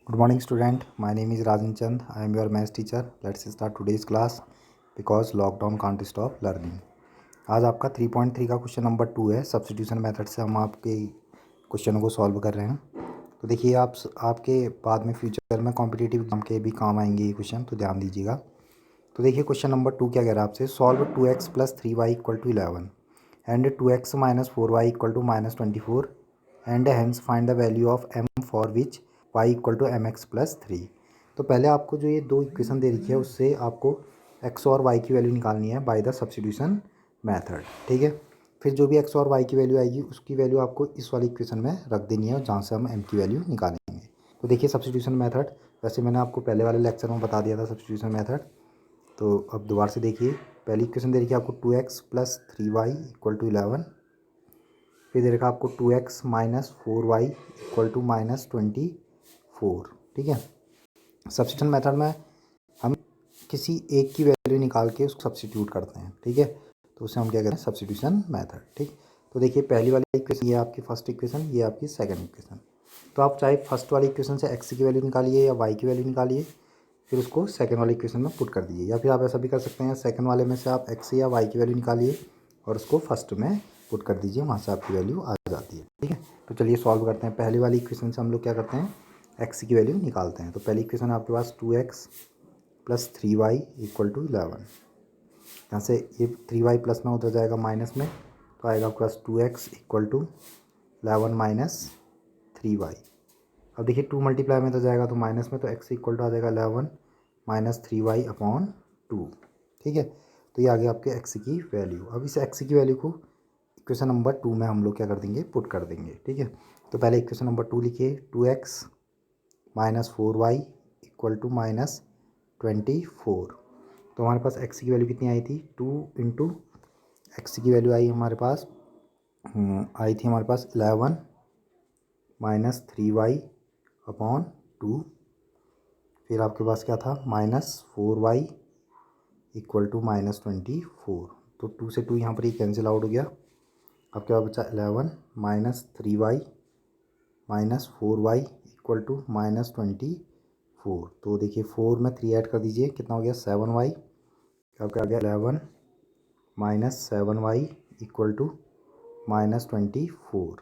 Good morning, student. My name is Rajan Chand. I am your maths teacher. Let's start today's class because lockdown can't stop learning. आज आपका 3.3 का question number 2 है। Substitution method से हम आपके क्वेश्चनों को solve कर रहे हैं। तो देखिए आपके बाद में फ्यूचर में कॉम्पिटिटिव एग्जाम के भी काम आएंगे ये क्वेश्चन, तो ध्यान दीजिएगा। तो देखिए क्वेश्चन नंबर 2 क्या कह रहा है आपसे, solve 2x + 3y = 11 and 2x - 4y = -24 and hence find the value of m for which y = mx + 3। तो पहले आपको जो ये दो इक्वेशन दे रखी है उससे आपको x और y की वैल्यू निकालनी है बाय द सब्स्टिट्यूशन मेथड, ठीक है। फिर जो भी x और y की वैल्यू आएगी उसकी वैल्यू आपको इस वाली इक्वेशन में रख देनी है, जहाँ से हम m की वैल्यू निकालेंगे। तो देखिए सब्स्टिट्यूशन मेथड, वैसे मैंने आपको पहले वाले लेक्चर में बता दिया था सब्स्टिट्यूशन मेथड। तो अब दोबारा से देखिए, पहली इक्वेशन दे रखी है आपको 2x + 3y = 11। फिर दे रखा आपको 2x - 4y = -24, ठीक है। सब्स्टिट्यूशन मेथड में हम किसी एक की वैल्यू निकाल के उसको सब्स्टिट्यूट करते हैं, ठीक है। तो उसे हम क्या कहते हैं, सब्स्टिट्यूशन मेथड, ठीक। तो देखिए पहली वाली इक्वेशन ये आपकी फर्स्ट इक्वेशन, ये आपकी सेकंड इक्वेशन। तो आप चाहे फर्स्ट वाली इक्वेशन से x की वैल्यू निकालिए या y की वैल्यू निकालिए, फिर उसको सेकंड वाली इक्वेशन में पुट कर दीजिए, या फिर आप ऐसा भी कर सकते हैं, सेकंड वाले में से आप x या y की वैल्यू निकालिए और उसको फर्स्ट में पुट कर दीजिए, वहाँ से आपकी वैल्यू आ जाती है, ठीक है। तो चलिए सॉल्व करते हैं। पहली वाली इक्वेशन से हम लोग क्या करते हैं, x की वैल्यू निकालते हैं। तो पहली इक्वेशन है आपके पास 2x + 3y = 11। यहाँ से ये 3y प्लस में उधर जाएगा माइनस में, तो आएगा आपके पास 2x = 11 - 3y। अब देखिए 2 मल्टीप्लाई में तो जाएगा तो माइनस में, तो x = आ जाएगा 11 - 3y/2, ठीक है। तो ये आ गया आपके x की वैल्यू। अब इस x की वैल्यू को इक्वेशन नंबर 2 में हम लोग क्या कर देंगे, पुट कर देंगे, ठीक है। तो पहले इक्वेशन नंबर 2 लिखिए, 2x - 4y = -24। तो हमारे पास x की वैल्यू कितनी आई थी, 2 × x की वैल्यू आई हमारे पास 11 - 3y/2। फिर आपके पास क्या था, -4y = -24। तो 2 से 2 यहाँ पर ही कैंसिल आउट हो गया। अब क्या बचा, 11 - 3y - 4y = -24। तो देखिए 4 में 3 ऐड कर दीजिए, कितना हो गया, 7y। अब क्या आ गया, 11 - 7y = -24।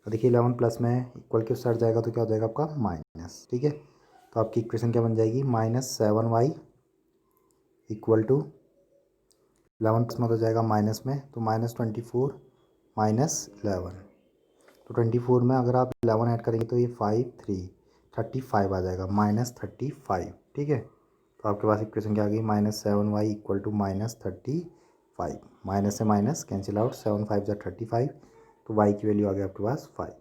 तो देखिए 11 प्लस में इक्वल के साथ जाएगा तो क्या हो जाएगा आपका माइनस, ठीक है। तो आपकी इक्वेशन क्या बन जाएगी, -7y = 11 प्लस में तो जाएगा माइनस में, तो -24 - 11। तो 24 में अगर आप 11 ऐड करेंगे तो ये 35 आ जाएगा, -35, ठीक है। तो आपके पास इक्वेशन क्या आ गई, -7y = -35। माइनस से माइनस कैंसिल आउट, 7 × 5 = 35। तो y की वैल्यू आ गई आपके पास 5।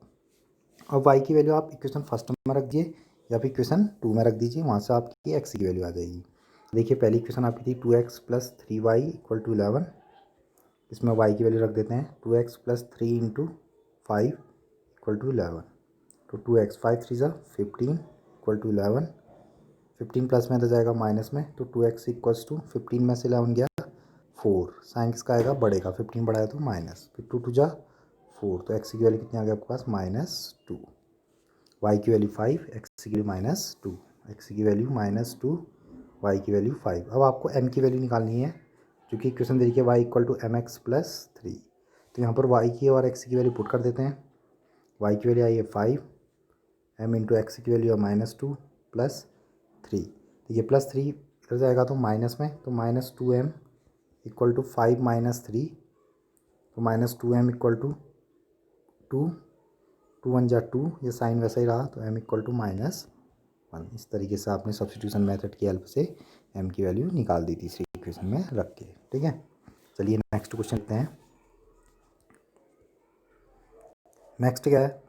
अब y की वैल्यू आप इक्वेशन फर्स्ट में रख दिए या फिर इक्वेशन 2 में रख दीजिए, वहाँ से आपकी x की वैल्यू आ जाएगी। देखिए पहली इक्वेशन आपकी थी 2x + 3y = 11। इसमें y की वैल्यू रख देते हैं, 2x + 3 × 5 = 11। तो 2x 5 3 = 15 = 11। 15 प्लस में तो जाएगा माइनस में, तो 2x = 15 में से 11 गया 4, साइन किसका आएगा, बढ़ेगा, 15 बढ़ाया तो माइनस, फिर 2 × 2 = 4। तो x की वैल्यू कितनी आ गई आपके पास, -2। y की वैल्यू 5, x की वैल्यू -2, x की वैल्यू -2, y की वैल्यू 5। अब आपको m की वैल्यू निकालनी है, क्योंकि इक्वेशन दे रखी है y = mx + 3। तो यहाँ पर y की और x की वैल्यू पुट कर देते हैं। y की वैल्यू आई है 5, m × x की वैल्यू है -2 + 3। तो ये +3 इधर जाएगा तो माइनस में, तो -2m = 5 - 3। तो -2m = 2, 2 1 = 2, ये साइन वैसा ही रहा, तो m = -1। इस तरीके से आपने सब्स्टिट्यूशन मेथड की हेल्प से m की वैल्यू निकाल दी तीसरी इक्वेशन में रख के, ठीक है। चलिए नेक्स्ट क्वेश्चन लेते हैं। नेक्स्ट क्या है,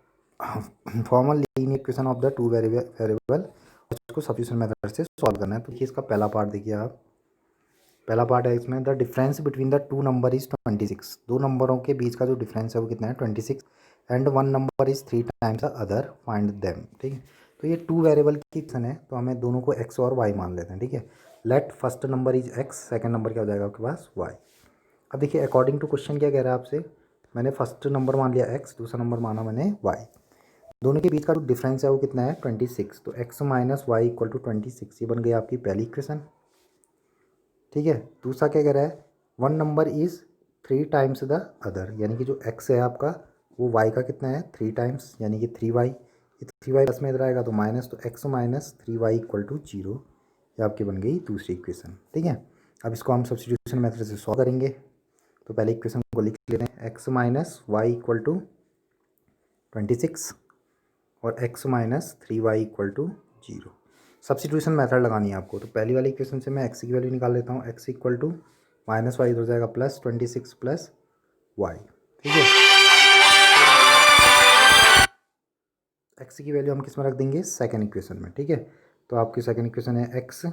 formal linear equation of the 2 variable, उसको सब्स्टिट्यूशन मेथड से सॉल्व करना है। तो ये इसका पहला पार्ट देखिए आप, पहला पार्ट है इसमें, the difference between the 2 number is 26। दो नंबरों के बीच का जो डिफरेंस है वो कितना है, 26, and 1 number is 3 times the other, find them, ठीक है। तो ये 2 वेरिएबल की इक्वेशन है, तो हमें दोनों को x और y मान लेते हैं, ठीक है। Let first number is x, second number क्या हो जाएगा आपके पास y। अब देखिए अकॉर्डिंग टू क्वेश्चन क्या कह रहा है आपसे, मैंने फर्स्ट नंबर मान लिया x, दूसरा नंबर माना मैंने y। दोनों के बीच का जो डिफरेंस है वो कितना है 26। तो x minus Y equal to 26, ये बन गई आपकी पहली इक्वेशन। ठीक है, दूसरा क्या कह रहा है, one number is 3 times the other, यानी कि जो x है आपका वो y का कितना है 3 टाइम्स, यानी कि 3y। ये 3y प्लस में इधर आएगा तो माइनस, तो x minus 3y equal to 0, ये आपकी बन गई दूसरी इक्वेशन। ठीक है, अब इसको हम सब्स्टिट्यूशन मेथड से सॉल्व करेंगे। तो पहले इक्वेशन को लिख लेते हैं, x minus Y equal to 26 और x minus 3y equal to 0। Substitution method लगानी है आपको। तो पहली वाली इक्वेशन से मैं x की वैल्यू निकाल लेता हूँ, x equal to minus Y हो जाएगा प्लस 26 प्लस वाई। ठीक है, x की वैल्यू हम किस में रख देंगे, सेकेंड इक्वेशन में। ठीक है, तो आपकी सेकेंड इक्वेशन है x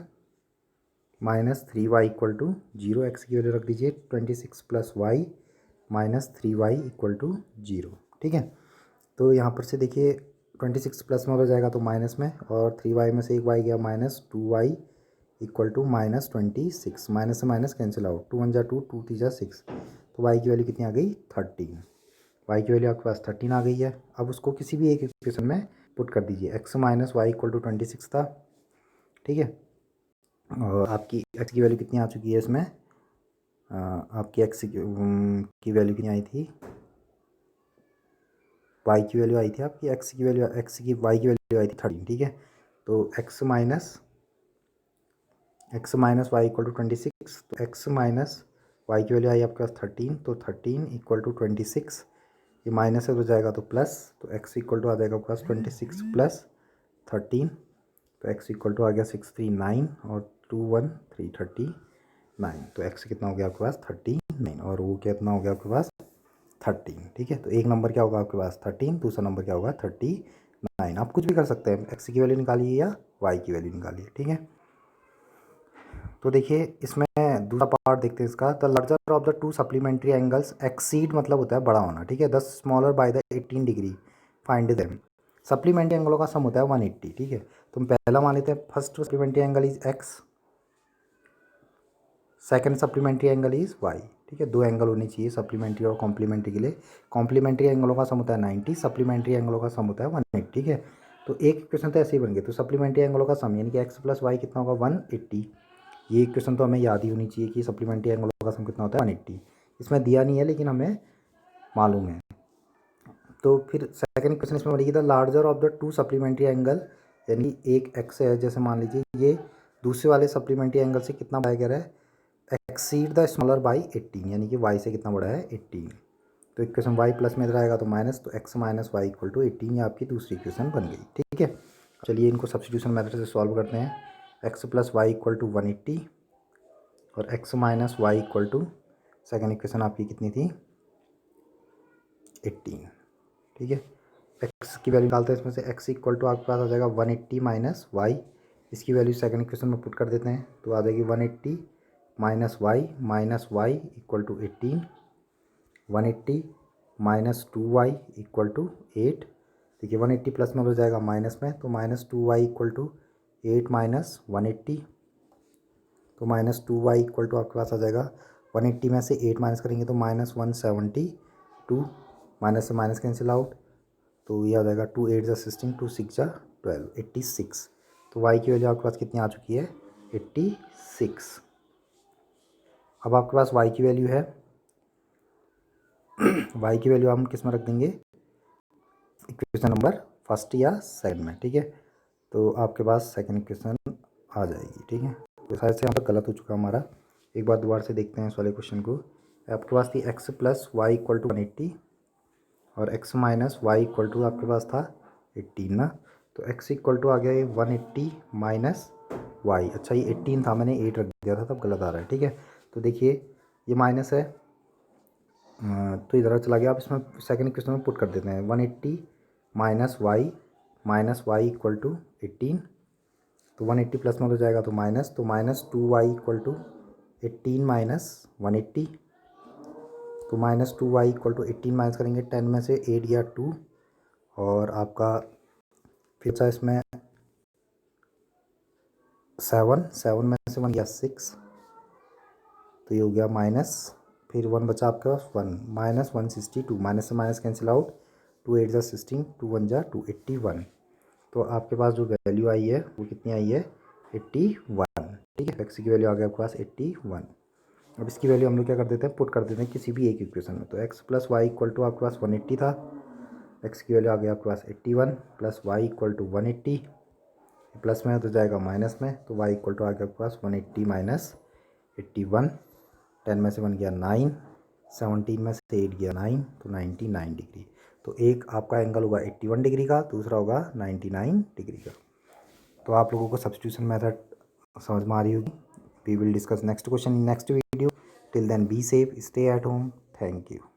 minus 3y equal to 0, X की वैल्यू रख दीजिए 26 plus Y minus 3y equal to 0। ठीक है, तो यहाँ पर से देखिए 26 प्लस में हो जाएगा तो माइनस में, और 3y में से एक y गया minus, 2y equal to minus 26, minus से माइनस कैंसिल आउट, 2 1 जा 2, 2 3 जा 6, तो y की वैल्यू कितनी आ गई 13। y की वैल्यू आपके पास 13 आ गई है। अब उसको किसी भी एक इक्वेशन में पुट कर दीजिए, x minus Y equal to 26 था। ठीक है, और आपकी x की वैल्यू कितनी आ चुकी है इसमें, आपकी x की वैल्यू कितनी आई थी, y की वैल्यू आई थी आपकी, x की वैल्यू y की वैल्यू आई थी 13। ठीक है, तो x minus Y equal to 26, तो x माइनस वाई की वैल्यू आई आपके पास 13, तो 13 इक्वल टू 26, ये माइनस से हो जाएगा तो प्लस, तो x इक्वल टू आ जाएगा आपके पास 26 प्लस 13, तो x इक्वल टू आ गया 6 3 9 और 2 1 3 39, तो x कितना हो गया आपके पास 39, और वो कितना हो गया आपके पास 13। ठीक है, तो एक नंबर क्या होगा आपके पास 13, दूसरा नंबर क्या होगा 39। आप कुछ भी कर सकते हैं, x की वैल्यू निकालिए या y की वैल्यू निकालिए। ठीक है, तो देखिए इसमें दूसरा पार्ट देखते हैं इसका, the larger of the two supplementary angles exceed, मतलब होता है बड़ा होना। ठीक है, the smaller by the 18 degree find them. Supplementary एंगलों का सम होता है 180। ठीक है, तो हम पहला मान लेते हैं, first supplementary angle is x, second supplementary angle is y। ठीक है, दो एंगल होनी चाहिए सप्लीमेंट्री और कॉम्प्लीमेंट्री के लिए। कॉम्प्लीमेंट्री एंगलों का सम होता है 90, सप्लीमेंट्री एंगलों का सम होता है 180। ठीक है, तो एक इक्वेशन तो ऐसे ही बन गई, तो सप्लीमेंट्री एंगलों का सम यानी कि x प्लस वाई कितना होगा 180। ये इक्वेशन तो हमें याद ही होनी चाहिए कि सप्लीमेंट्री एंगलों का सम कितना होता है 180। इसमें दिया नहीं है लेकिन हमें मालूम है। तो फिर सेकंड इक्वेशन इसमें बनेगी, the larger of the two supplementary angle, यानी एक x है, जैसे मान लीजिए ये दूसरे वाले सप्लीमेंट्री एंगल से कितना बड़ा कह रहा है, एक्सीड द स्मॉलर बाई 18, यानी कि y से कितना बड़ा है 18। तो इक्वेशन y प्लस में इधर आएगा तो माइनस, तो x minus Y equal to 18, ये आपकी दूसरी इक्वेशन बन गई। ठीक है, चलिए इनको सब्स्टिट्यूशन मेथड से सॉल्व करते हैं। x plus Y equal to 180 और x minus Y equal to, second equation आपकी कितनी थी 18। ठीक है, x की वैल्यू निकालते हैं इसमें से, x इक्वल टू आपके पास आ जाएगा 180 माइनस वाई, इसकी वैल्यू सेकंड इक्वेशन में पुट कर देते हैं तो आ जाएगी 180 minus Y equal to 18, 180 minus 2y equal to 8। देखिए 180 प्लस में हो जाएगा माइनस में, तो minus 2y equal to 8 minus 180, तो माइनस 2y इक्वल टू आपके पास आ जाएगा 180 में से 8 माइनस करेंगे तो माइनस 172, माइनस से माइनस कैंसिल आउट, तो ये आ जाएगा 2 8 जा 16, 2 6 जा 12, 86। तो y की वैल्यू आपके पास कितनी आ चुकी है 86। अब आपके पास y की वैल्यू है y की वैल्यू हम किस में रख देंगे, इक्वेशन नंबर फर्स्ट या सेकंड में। ठीक है, तो आपके पास सेकंड इक्वेशन आ जाएगी। ठीक है, तो शायद से यहाँ पर गलत हो चुका हमारा, एक बार दोबारा से देखते हैं इस वाले क्वेश्चन को। आपके पास थी x plus Y equal to 180 और x minus Y equal to आपके पास था 18 ना, तो x इक्वल टू आ गया ये 180 माइनस वाई। अच्छा ये 18 था, मैंने 8 रख दिया था तब गलत आ रहा है। ठीक है, तो देखिए ये माइनस है, तो इधर चला गया। आप इसमें सेकंड इक्वेशन में पुट कर देते हैं, 180 माइनस वाई इक्वल टू 18, तो 180 प्लस में हो जाएगा तो माइनस, तो minus 2y equal to 18 minus 180, तो minus 2y equal to 18 minus करेंगे 10 में से 8 या 2, और आपका फिर सा इसमें 7 में से 1 या 6, तो ये हो गया माइनस, फिर 1 बचा आपके पास 1, माइनस 162, माइनस से माइनस कैंसिल आउट, 2 8 जा 16, 2 1 जा 2, 81। तो आपके पास जो वैल्यू आई है वो कितनी आई है 81। ठीक है, एक्स की वैल्यू आ गया आपके पास 81। अब इसकी वैल्यू हम लोग क्या कर देते हैं, पुट कर देते हैं किसी भी एक इक्वेशन में। तो X plus Y equal to आपके पास 180 था, एक्स की वैल्यू आ गया आपके पास 81 plus Y equal to 180, plus में है तो जाएगा माइनस में, तो वाई इक्वल टू आ गया आपके पास 180 माइनस 81। 10 में से 1 गया 9, 17 में से 8 गया 9, तो 99 डिग्री। तो एक आपका एंगल होगा 81 डिग्री का, दूसरा होगा 99 डिग्री का। तो आप लोगों को सब्स्टिट्यूशन मेथड समझ में आ रही होगी। We will discuss next question in next video. Till then be safe, stay at home, thank you.